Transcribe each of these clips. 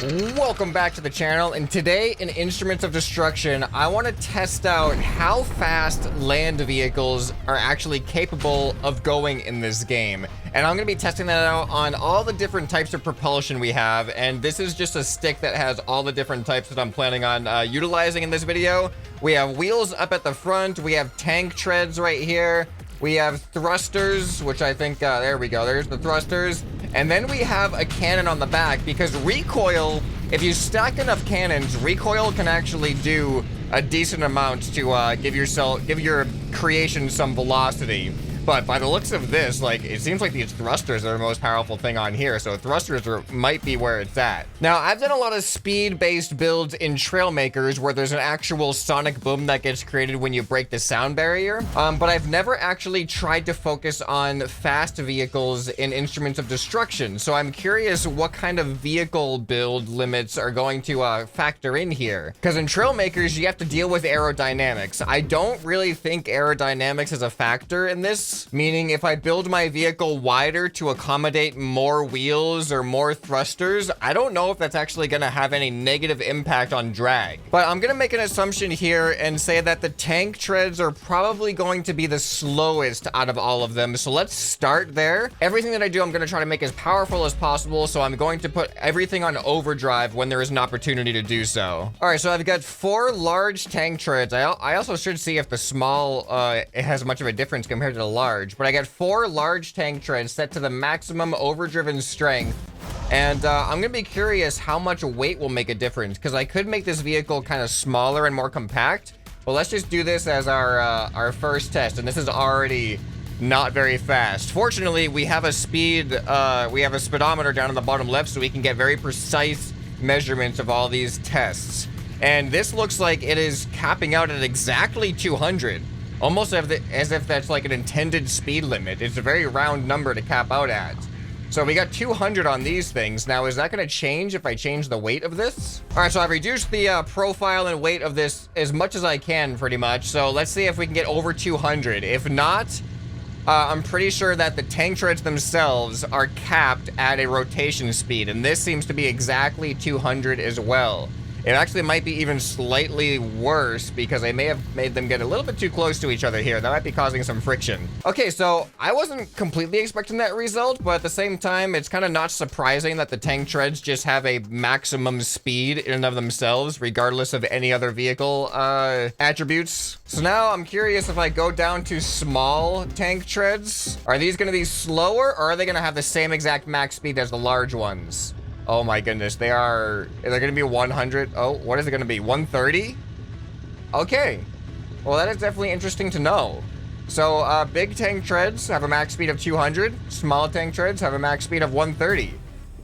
Welcome back to the channel, and today in Instruments of Destruction, I want to test out how fast land vehicles are actually capable of going in this game. And I'm going to be testing that out on all the different types of propulsion we have, and this is just a stick that has all the different types that I'm planning on utilizing in this video. We have wheels up at the front, we have tank treads right here, we have thrusters, which I think, there we go, there's the thrusters. And then we have a cannon on the back, because recoil, if you stack enough cannons, recoil can actually do a decent amount to give your creation some velocity. But by the looks of this, like, it seems like these thrusters are the most powerful thing on here, so thrusters might be where it's at. Now, I've done a lot of speed-based builds in Trailmakers where there's an actual sonic boom that gets created when you break the sound barrier, but I've never actually tried to focus on fast vehicles in Instruments of Destruction, so I'm curious what kind of vehicle build limits are going to factor in here. Because in Trailmakers, you have to deal with aerodynamics. I don't really think aerodynamics is a factor in this. Meaning if I build my vehicle wider to accommodate more wheels or more thrusters, I don't know if that's actually going to have any negative impact on drag. But I'm going to make an assumption here and say that the tank treads are probably going to be the slowest out of all of them. So let's start there. Everything that I do, I'm going to try to make as powerful as possible. So I'm going to put everything on overdrive when there is an opportunity to do so. All right, so I've got 4 large tank treads. I also should see if the small it has much of a difference compared to the large. But I got 4 large tank treads set to the maximum overdriven strength. And I'm gonna be curious how much weight will make a difference, because I could make this vehicle kind of smaller and more compact. But let's just do this as our first test, and this is already not very fast. Fortunately, we have a speedometer down in the bottom left, so we can get very precise measurements of all these tests. And this looks like it is capping out at exactly 200. Almost as if that's like an intended speed limit. It's a very round number to cap out at. So we got 200 on these things. Now, is that going to change if I change the weight of this? All right, so I've reduced the profile and weight of this as much as I can, pretty much. So let's see if we can get over 200. If not, I'm pretty sure that the tank treads themselves are capped at a rotation speed. And this seems to be exactly 200 as well. It actually might be even slightly worse because I may have made them get a little bit too close to each other here. That might be causing some friction. Okay, so I wasn't completely expecting that result, but at the same time, it's kind of not surprising that the tank treads just have a maximum speed in and of themselves, regardless of any other vehicle attributes. So now I'm curious if I go down to small tank treads, are these going to be slower or are they going to have the same exact max speed as the large ones? Oh my goodness, they're going to be 100. Oh, what is it going to be? 130? Okay. Well, that is definitely interesting to know. So, big tank treads have a max speed of 200. Small tank treads have a max speed of 130.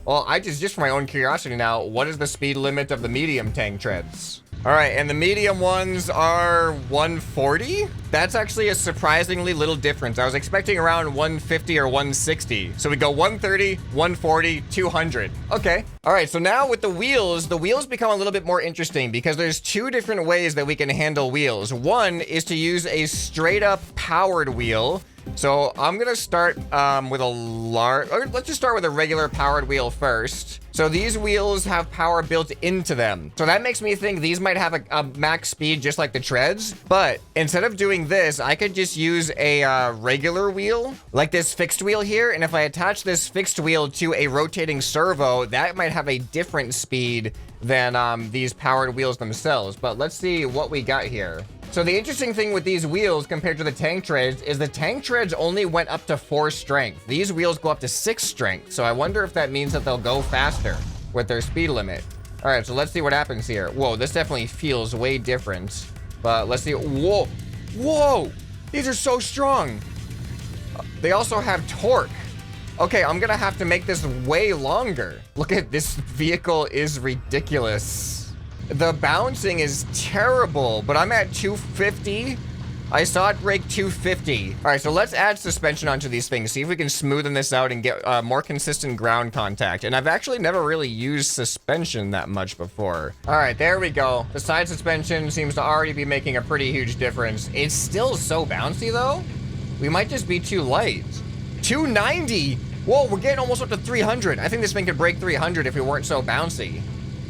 Well, just for my own curiosity now, what is the speed limit of the medium tank treads? All right, and the medium ones are 140? That's actually a surprisingly little difference. I was expecting around 150 or 160. So we go 130, 140, 200. Okay. All right, so now with the wheels become a little bit more interesting because there's 2 different ways that we can handle wheels. One is to use a straight up powered wheel. So I'm gonna start with let's just start with a regular powered wheel first. So these wheels have power built into them. So that makes me think these might have a max speed just like the treads. But instead of doing this, I could just use a regular wheel, like this fixed wheel here. And if I attach this fixed wheel to a rotating servo, that might have a different speed than these powered wheels themselves. But let's see what we got here. So the interesting thing with these wheels compared to the tank treads is the tank treads only went up to 4 strength. These wheels go up to 6 strength. So I wonder if that means that they'll go faster with their speed limit. All right, so let's see what happens here. Whoa, this definitely feels way different. But let's see. Whoa, whoa, these are so strong. They also have torque. Okay, I'm gonna have to make this way longer. Look at this vehicle is ridiculous. The bouncing is terrible, but I'm at 250. I saw it break 250. All right, so let's add suspension onto these things. See if we can smoothen this out and get more consistent ground contact. And I've actually never really used suspension that much before. All right, there we go. The side suspension seems to already be making a pretty huge difference. It's still so bouncy though. We might just be too light. 290. Whoa, we're getting almost up to 300. I think this thing could break 300 if it weren't so bouncy.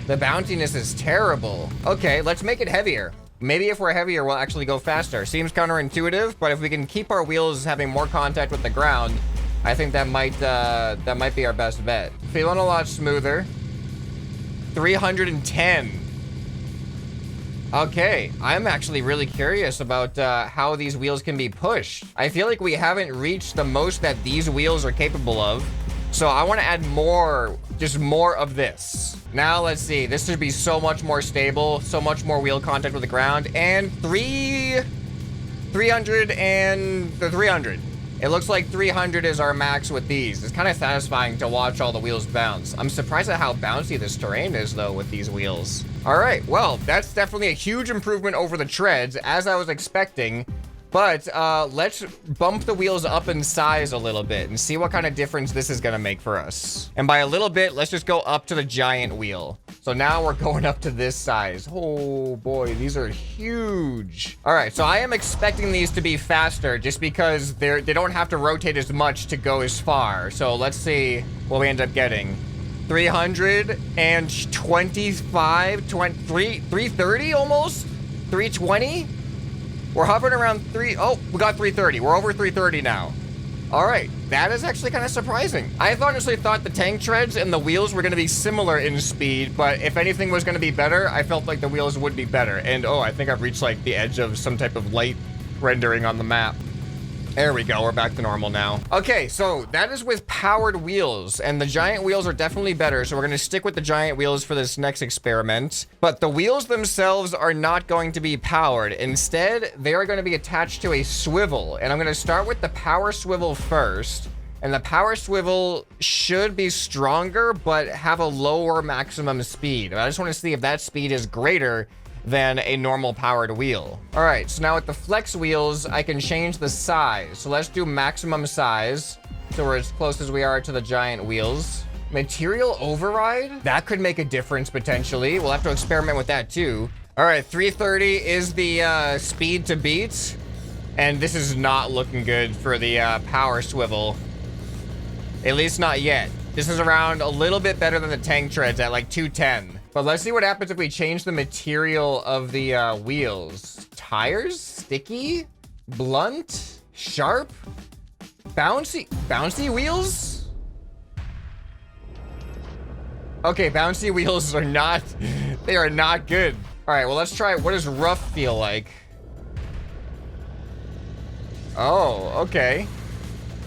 The bounciness is terrible. Okay, let's make it heavier. Maybe if we're heavier, we'll actually go faster. Seems counterintuitive, but if we can keep our wheels having more contact with the ground, I think that might be our best bet. Feeling a lot smoother. 310. Okay, I'm actually really curious about how these wheels can be pushed. I feel like we haven't reached the most that these wheels are capable of. So I want to add more, just more of this. Now let's see, this should be so much more stable, so much more wheel contact with the ground, and 300 and the 300. It looks like 300 is our max with these. It's kind of satisfying to watch all the wheels bounce. I'm surprised at how bouncy this terrain is though with these wheels. All right, well, that's definitely a huge improvement over the treads as I was expecting. But let's bump the wheels up in size a little bit and see what kind of difference this is gonna make for us. And by a little bit, let's just go up to the giant wheel. So now we're going up to this size. Oh boy, these are huge. All right, so I am expecting these to be faster just because they don't have to rotate as much to go as far. So let's see what we end up getting. 325, 330 almost? 320? We're hovering around oh, we got 330. We're over 330 now. All right, that is actually kind of surprising. I honestly thought the tank treads and the wheels were going to be similar in speed, but if anything was going to be better, I felt like the wheels would be better. And oh, I think I've reached like the edge of some type of light rendering on the map. There we go, we're back to normal now. Okay, so that is with powered wheels, and the giant wheels are definitely better, so we're gonna stick with the giant wheels for this next experiment. But the wheels themselves are not going to be powered. Instead, they are gonna be attached to a swivel, and I'm gonna start with the power swivel first. And the power swivel should be stronger, but have a lower maximum speed. I just wanna see if that speed is greater than a normal powered wheel. All right, so now with the flex wheels, I can change the size. So let's do maximum size. So we're as close as we are to the giant wheels. Material override? That could make a difference potentially. We'll have to experiment with that too. All right, 330 is the speed to beat. And this is not looking good for the power swivel. At least not yet. This is around a little bit better than the tank treads at like 210. But let's see what happens if we change the material of the wheels. Tires? Sticky? Blunt? Sharp? Bouncy? Bouncy wheels? Okay, bouncy wheels are not, they are not good. All right, well, let's try, what does rough feel like? Oh, okay.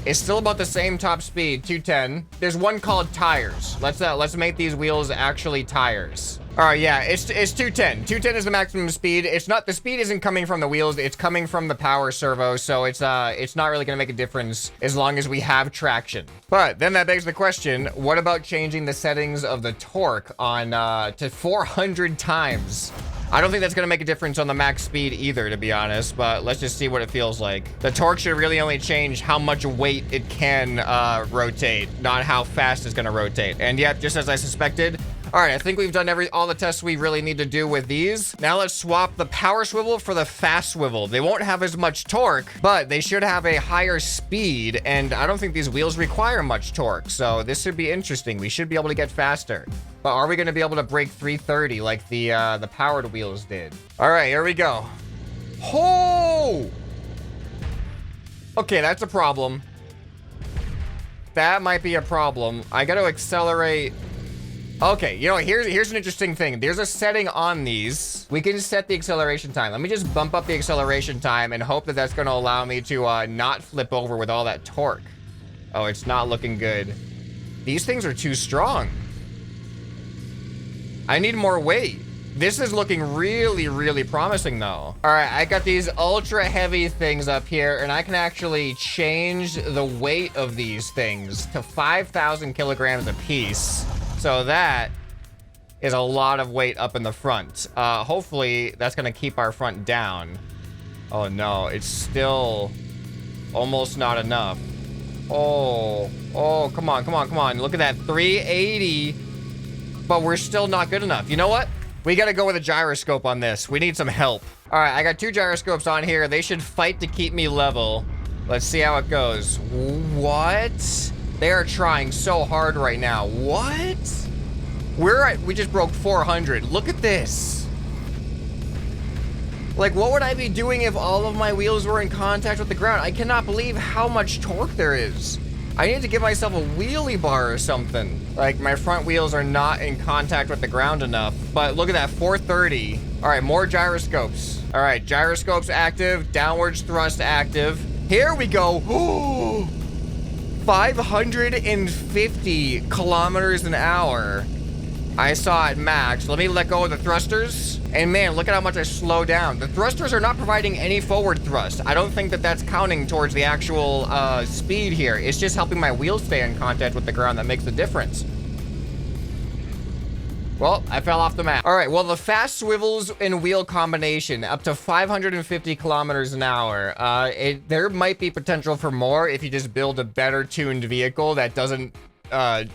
It's still about the same top speed, 210. There's one called tires. Let's make these wheels actually tires. All right, yeah, it's 210. 210 is the maximum speed. It's not, the speed isn't coming from the wheels, it's coming from the power servo, so it's not really gonna make a difference as long as we have traction. But then that begs the question, what about changing the settings of the torque on to 400 times? I don't think that's gonna make a difference on the max speed either, to be honest, but let's just see what it feels like. The torque should really only change how much weight it can rotate, not how fast it's gonna rotate. And yep, just as I suspected. All right, I think we've done all the tests we really need to do with these. Now let's swap the power swivel for the fast swivel. They won't have as much torque, but they should have a higher speed, and I don't think these wheels require much torque, so this should be interesting. We should be able to get faster. But are we gonna be able to break 330 like the powered wheels did? All right, here we go. Oh! Okay, that's a problem. That might be a problem. I gotta accelerate. Okay, you know, here's an interesting thing. There's a setting on these. We can set the acceleration time. Let me just bump up the acceleration time and hope that that's gonna allow me to not flip over with all that torque. Oh, it's not looking good. These things are too strong. I need more weight. This is looking really, really promising though. All right, I got these ultra heavy things up here and I can actually change the weight of these things to 5,000 kilograms a piece. So that is a lot of weight up in the front. Hopefully that's gonna keep our front down. Oh no, it's still almost not enough. Oh, come on, come on, come on. Look at that, 380, but we're still not good enough. You know what? We gotta go with a gyroscope on this. We need some help. All right, I got 2 gyroscopes on here. They should fight to keep me level. Let's see how it goes. What? They are trying so hard right now. What? We just broke 400. Look at this. Like, what would I be doing if all of my wheels were in contact with the ground? I cannot believe how much torque there is. I need to give myself a wheelie bar or something. Like, my front wheels are not in contact with the ground enough. But look at that, 430. All right, more gyroscopes. All right, gyroscopes active, downwards thrust active. Here we go. 550 kilometers an hour. I saw it max. Let me let go of the thrusters. And man, look at how much I slow down. The thrusters are not providing any forward thrust. I don't think that that's counting towards the actual speed here. It's just helping my wheels stay in contact with the ground that makes the difference. Well, I fell off the map. All right, well, the fast swivels and wheel combination, up to 550 kilometers an hour. There might be potential for more if you just build a better tuned vehicle that doesn't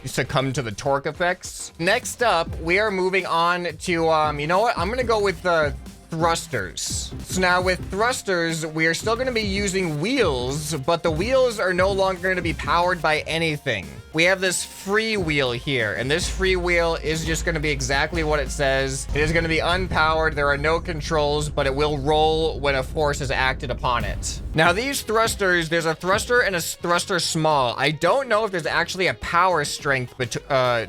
succumb to the torque effects. Next up, we are moving on to, you know what? I'm gonna go with the thrusters. So now with thrusters, we are still gonna be using wheels, but the wheels are no longer gonna be powered by anything. We have this free wheel here, and this free wheel is just gonna be exactly what it says. It is gonna be unpowered. There are no controls, but it will roll when a force is acted upon it. Now these thrusters, there's a thruster and a thruster small. I don't know if there's actually a power strength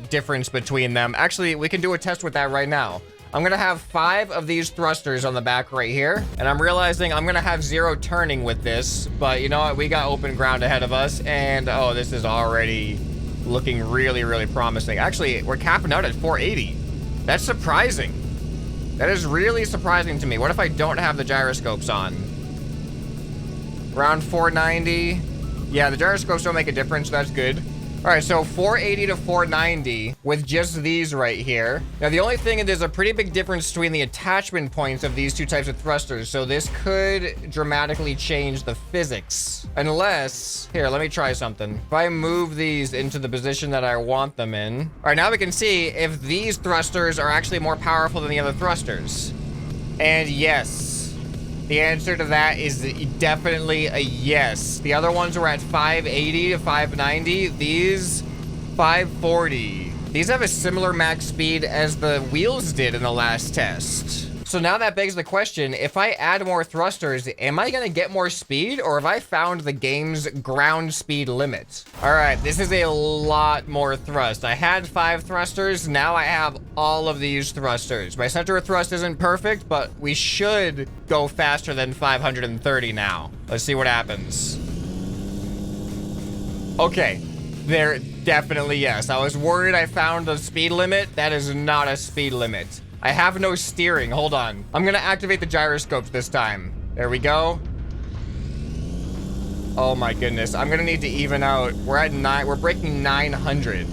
difference between them. Actually, we can do a test with that right now. I'm gonna have 5 of these thrusters on the back right here, and I'm realizing I'm gonna have 0 turning with this, but you know what? We got open ground ahead of us, and oh, this is already looking really, really promising. Actually, we're capping out at 480. That's surprising. That is really surprising to me. What if I don't have the gyroscopes on? Around 490. Yeah, the gyroscopes don't make a difference. That's good. All right, so 480 to 490 with just these right here. Now, the only thing is there's a pretty big difference between the attachment points of these two types of thrusters. So this could dramatically change the physics. Unless, here, let me try something. If I move these into the position that I want them in. All right, now we can see if these thrusters are actually more powerful than the other thrusters. And yes. The answer to that is definitely a yes. The other ones were at 580 to 590. These, 540. These have a similar max speed as the wheels did in the last test. So now that begs the question, if I add more thrusters, am I gonna get more speed, or have I found the game's ground speed limit? All right, this is a lot more thrust. I had 5 thrusters, now I have all of these thrusters. My center of thrust isn't perfect, but we should go faster than 530 now. Let's see what happens. Okay, there definitely, yes. I was worried I found the speed limit. That is not a speed limit. I have no steering. Hold on. I'm gonna activate the gyroscopes this time. There we go. Oh my goodness. I'm gonna need to even out. We're at 9. We're breaking 900.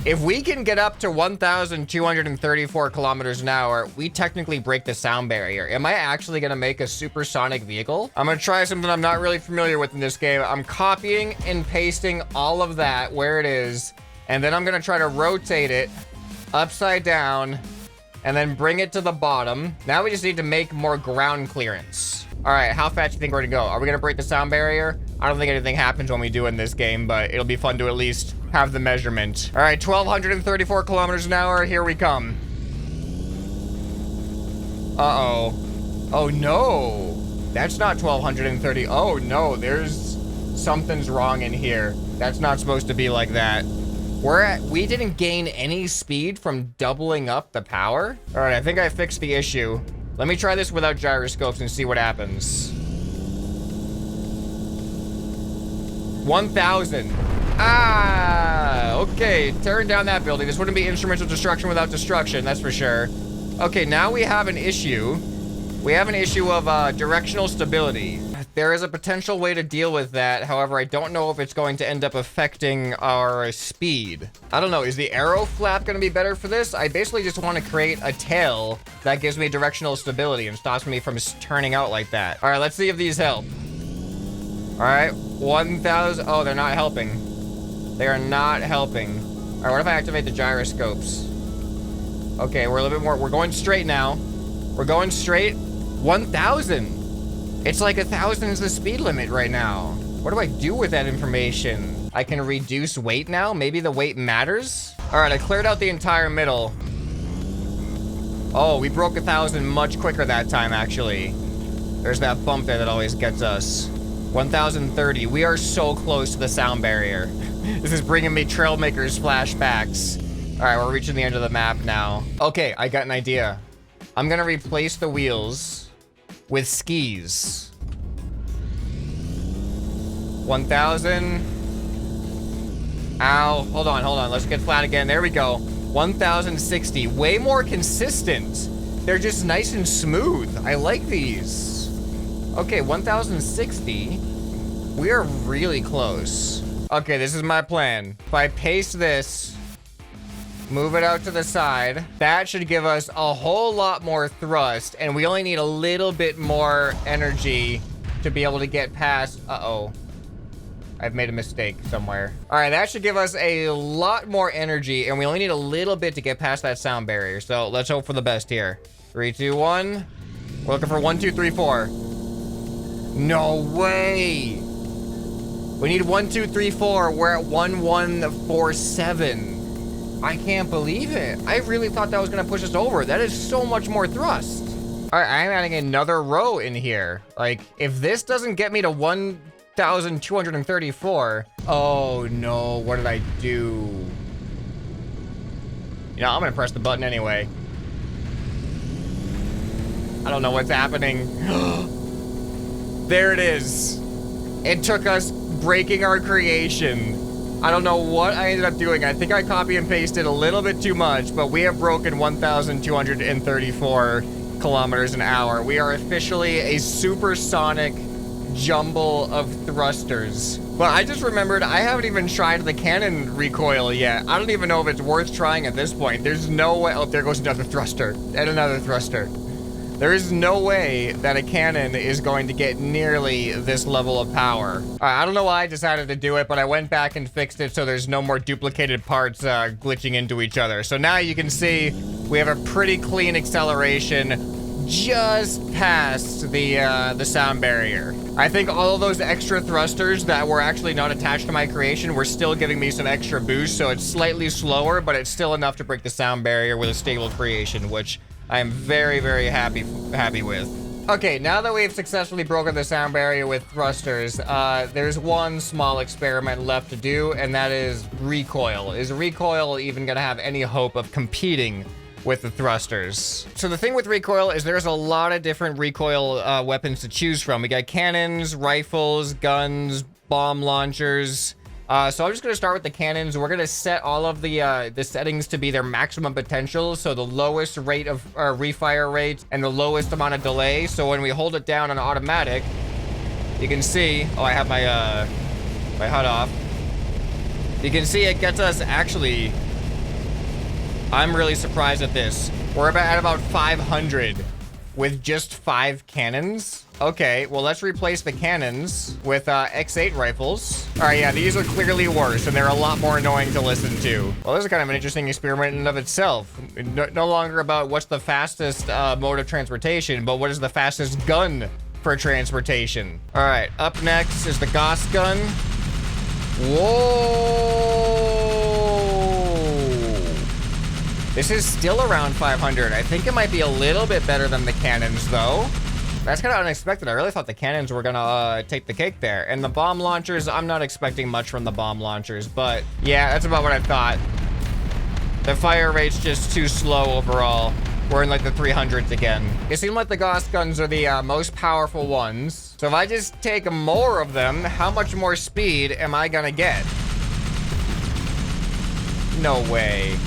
If we can get up to 1,234 kilometers an hour, we technically break the sound barrier. Am I actually gonna make a supersonic vehicle? I'm gonna try something I'm not really familiar with in this game. I'm copying and pasting all of that where it is, and then I'm gonna try to rotate it upside down and then bring it to the bottom. Now we just need to make more ground clearance. All right, how fast do you think we're gonna go? Are we gonna break the sound barrier? I don't think anything happens when we do in this game, but it'll be fun to at least have the measurement. All right, 1,234 kilometers an hour, here we come. Uh-oh. Oh no, that's not 1,230. Oh no, something's wrong in here. That's not supposed to be like that. We didn't gain any speed from doubling up the power. All right, I think I fixed the issue. Let me try this without gyroscopes and see what happens. 1,000. Ah, okay, tearing down that building. This wouldn't be instruments of destruction without destruction, that's for sure. Okay, now we have an issue. We have an issue of directional stability. There is a potential way to deal with that. However, I don't know if it's going to end up affecting our speed. I don't know. Is the arrow flap going to be better for this? I basically just want to create a tail that gives me directional stability and stops me from turning out like that. All right, let's see if these help. All right, 1,000. Oh, they're not helping. They are not helping. All right, what if I activate the gyroscopes? Okay, we're a little bit more. We're going straight now. We're going straight. 1,000. It's like 1,000 is the speed limit right now. What do I do with that information? I can reduce weight now. Maybe the weight matters. All right, I cleared out the entire middle. Oh, we broke 1,000 much quicker that time, actually. There's that bump there that always gets us. 1,030. We are so close to the sound barrier. This is bringing me Trailmakers flashbacks. All right, we're reaching the end of the map now. Okay, I got an idea. I'm gonna replace the wheels with skis. 1,000. Ow, hold on. Let's get flat again. There we go. 1,060. Way more consistent. They're just nice and smooth. I like these. Okay, 1,060. We are really close. Okay, this is my plan. If I paste this, move it out to the side, that should give us a whole lot more thrust, and we only need a little bit more energy to be able to get past. Uh-oh. I've made a mistake somewhere. All right, that should give us a lot more energy, and we only need a little bit to get past that sound barrier. So let's hope for the best here. 3, 2, 1. We're looking for 1, 2, 3, 4. No way. We need 1, 2, 3, 4. We're at 1, 1, 4, 7. I can't believe it. I really thought that was gonna push us over. That is so much more thrust. All right, I'm adding another row in here. Like, if this doesn't get me to 1,234. Oh no, what did I do? You know, I'm gonna press the button anyway. I don't know what's happening. There it is. It took us breaking our creation. I don't know what I ended up doing. I think I copy and pasted a little bit too much, but we have broken 1,234 kilometers an hour. We are officially a supersonic jumble of thrusters. But I just remembered I haven't even tried the cannon recoil yet. I don't even know if it's worth trying at this point. There's no way. Oh, there goes another thruster and another thruster. There is no way that a cannon is going to get nearly this level of power. All right, I don't know why I decided to do it, but I went back and fixed it so there's no more duplicated parts glitching into each other. So now you can see we have a pretty clean acceleration just past the sound barrier. I think all of those extra thrusters that were actually not attached to my creation were still giving me some extra boost, so it's slightly slower, but it's still enough to break the sound barrier with a stable creation, which I am very, very happy with. Okay, now that we've successfully broken the sound barrier with thrusters, there's one small experiment left to do, and that is recoil. Is recoil even gonna have any hope of competing with the thrusters? So the thing with recoil is there's a lot of different recoil weapons to choose from. We got cannons, rifles, guns, bomb launchers. So I'm just gonna start with the cannons. We're gonna set all of the settings to be their maximum potential. So the lowest rate of refire rate and the lowest amount of delay. So when we hold it down on automatic, you can see, oh, I have my HUD off. You can see it gets us actually, I'm really surprised at this. We're at about 500 with just 5 cannons. Okay, well, let's replace the cannons with X8 rifles. All right, yeah, these are clearly worse, and they're a lot more annoying to listen to. Well, this is kind of an interesting experiment in and of itself. No longer about what's the fastest mode of transportation, but what is the fastest gun for transportation. All right, up next is the Gauss gun. Whoa! This is still around 500. I think it might be a little bit better than the cannons, though. That's kind of unexpected. I really thought the cannons were gonna take the cake there. And the bomb launchers, I'm not expecting much from the bomb launchers, but yeah, that's about what I thought. The fire rate's just too slow overall. We're in like the 300s again. It seemed like the Gauss guns are the most powerful ones. So if I just take more of them, how much more speed am I gonna get? No way.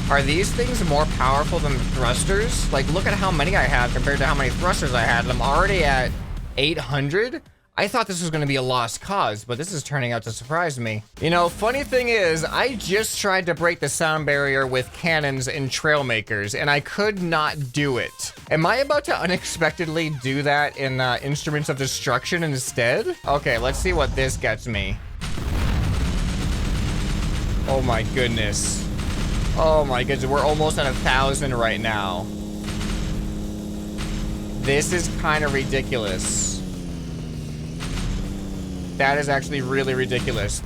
Are these things more powerful than the thrusters? Like, look at how many I have compared to how many thrusters I had. I'm already at 800. I thought this was gonna be a lost cause, but this is turning out to surprise me. You know, funny thing is, I just tried to break the sound barrier with cannons and Trailmakers, and I could not do it. Am I about to unexpectedly do that in Instruments of Destruction instead? Okay, let's see what this gets me. Oh my goodness. Oh my goodness, we're almost at 1,000 right now. This is kind of ridiculous. That is actually really ridiculous.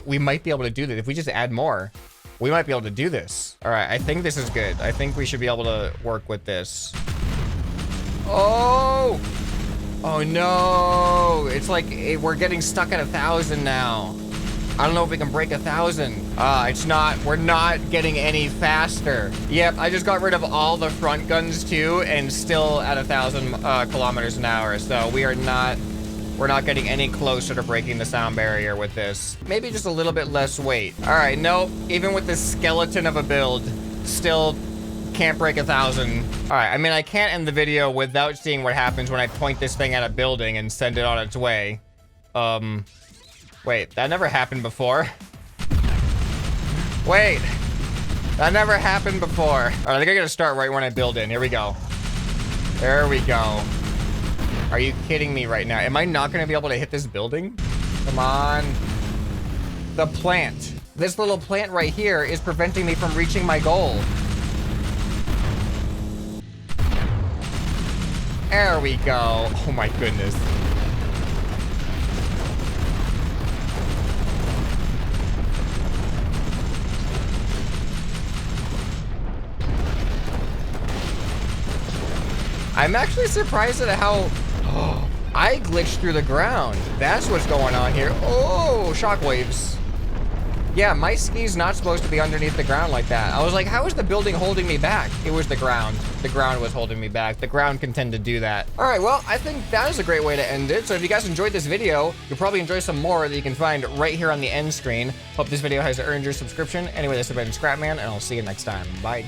We might be able to do this. If we just add more, we might be able to do this. All right, I think this is good. I think we should be able to work with this. Oh! Oh no! It's like we're getting stuck at 1,000 now. I don't know if we can break 1,000. We're not getting any faster. Yep, I just got rid of all the front guns too, and still at 1,000 kilometers an hour. So we're not getting any closer to breaking the sound barrier with this. Maybe just a little bit less weight. All right, nope. Even with this skeleton of a build, still can't break 1,000. All right, I mean, I can't end the video without seeing what happens when I point this thing at a building and send it on its way. Wait, that never happened before. Wait, that never happened before. All right, I think I gotta start right when I build in. Here we go. There we go. Are you kidding me right now? Am I not gonna be able to hit this building? Come on. The plant. This little plant right here is preventing me from reaching my goal. There we go. Oh my goodness. I'm actually surprised at how I glitched through the ground. That's what's going on here. Oh, shockwaves. Yeah, my ski's not supposed to be underneath the ground like that. I was like, how is the building holding me back? It was the ground. The ground was holding me back. The ground can tend to do that. All right, well, I think that is a great way to end it. So if you guys enjoyed this video, you'll probably enjoy some more that you can find right here on the end screen. Hope this video has earned your subscription. Anyway, this has been ScrapMan, and I'll see you next time. Bye.